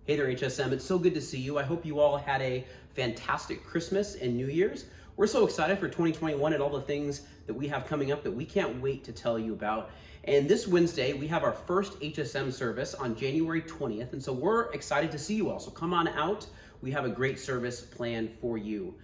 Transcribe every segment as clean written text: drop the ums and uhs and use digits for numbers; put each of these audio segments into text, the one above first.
Hey there, HSM. It's so good to see you. I hope you all had a fantastic Christmas and New Year's. We're so excited for 2021 and all the things that we have coming up that we can't wait to tell you about. And this Wednesday, we have our first HSM service on January 20th. And so we're excited to see you all. So come on out. We have a great service planned for you.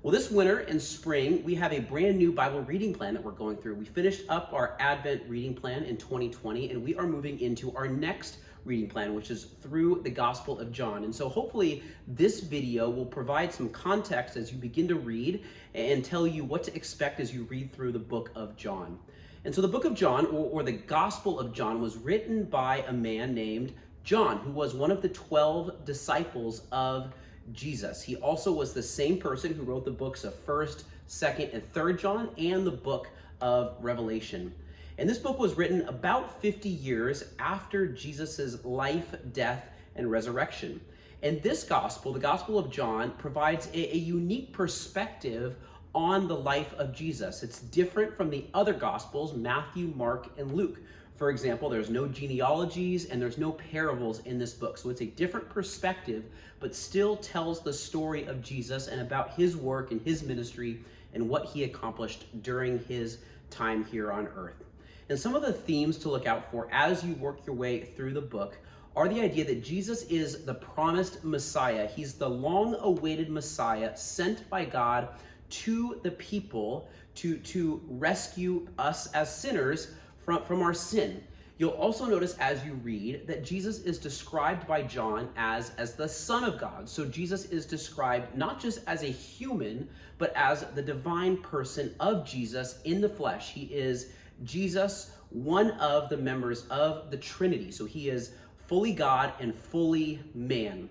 Well, this winter and spring, we have a brand new Bible reading plan that we're going through. We finished up our Advent reading plan in 2020, and we are moving into our next reading plan, which is through the Gospel of John. And so hopefully this video will provide some context as you begin to read and tell you what to expect as you read through the book of John. And so the book of John, or the Gospel of John, was written by a man named John, who was one of the 12 disciples of Jesus. He also was the same person who wrote the books of 1st, 2nd, and 3rd John and the book of Revelation. And this book was written about 50 years after Jesus' life, death, and resurrection. And this gospel, the Gospel of John, provides a unique perspective on the life of Jesus. It's different from the other gospels, Matthew, Mark, and Luke. For example, there's no genealogies and there's no parables in this book. So it's a different perspective, but still tells the story of Jesus and about his work and his ministry and what he accomplished during his time here on earth. And some of the themes to look out for as you work your way through the book are the idea that Jesus is the promised Messiah. He's the long-awaited Messiah sent by God to the people to rescue us as sinners from our sin. You'll also notice as you read that Jesus is described by John as the Son of God. So Jesus is described not just as a human, but as the divine person of Jesus in the flesh. He is Jesus, one of the members of the Trinity. So he is fully God and fully man.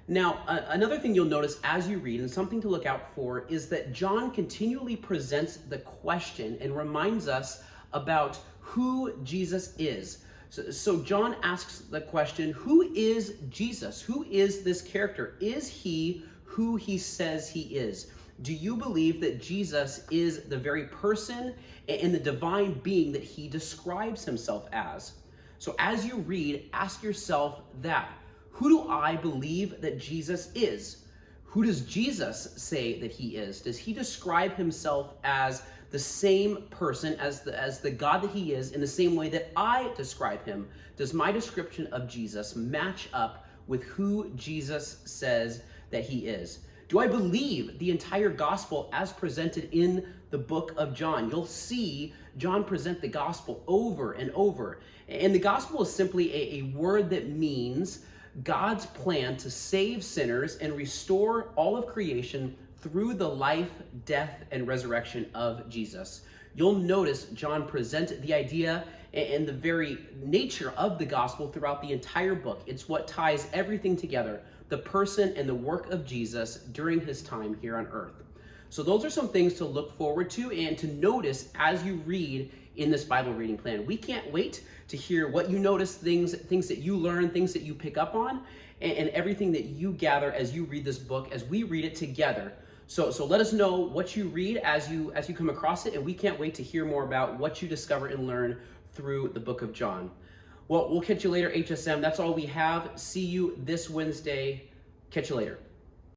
Now, another thing you'll notice as you read, and something to look out for, is that John continually presents the question and reminds us about who Jesus is. So John asks the question, who is Jesus? Who is this character? Is he who he says he is? Do you believe that Jesus is the very person and the divine being that he describes himself as? So as you read, ask yourself that. Who do I believe that Jesus is? Who does Jesus say that he is? Does he describe himself as the same person, as the God that he is, in the same way that I describe him? Does my description of Jesus match up with who Jesus says that he is? Do I believe the entire gospel as presented in the book of John? You'll see John present the gospel over and over. And the gospel is simply a word that means God's plan to save sinners and restore all of creation through the life, death, and resurrection of Jesus. You'll notice John present the idea and the very nature of the gospel throughout the entire book. It's what ties everything together, the person and the work of Jesus during his time here on earth. So those are some things to look forward to and to notice as you read in this Bible reading plan. We can't wait to hear what you notice, things that you learn, things that you pick up on, and everything that you gather as you read this book, as we read it together. So let us know what you read as you come across it, and we can't wait to hear more about what you discover and learn through the book of John. Well, we'll catch you later, HSM. That's all we have. See you this Wednesday. Catch you later.